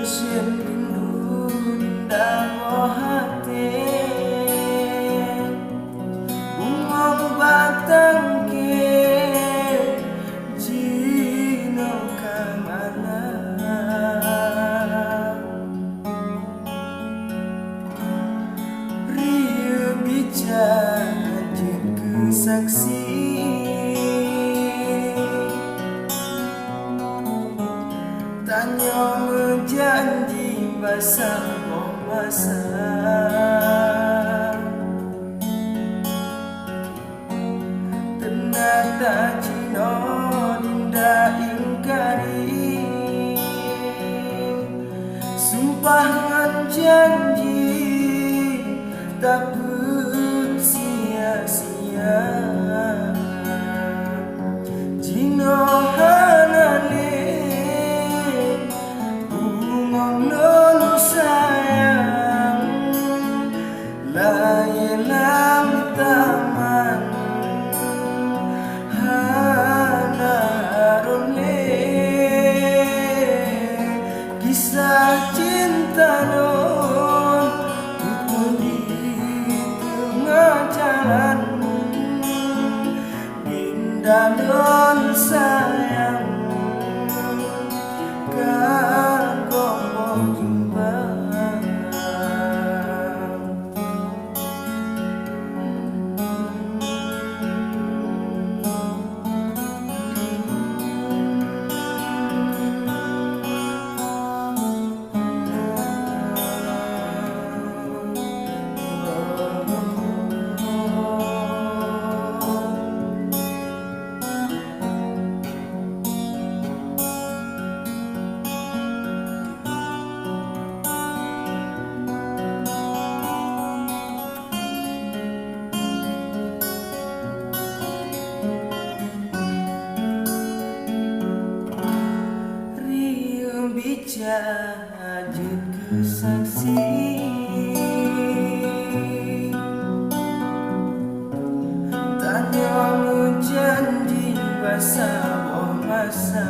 Sien rindu dindago hati Bungong batang ke Jino kamana Ria bicara jika saksi Tanya menjanji basah masa Ternyata Cino dinda ingkari Sumpah ngan janji tak sia-sia Cino hanane Layelam taman Hanarone Kisah cinta non Butuh di tengah jalan Dinda non sayang Kagomong jimbang Bicara jika saksi Tanya menjanji basah masa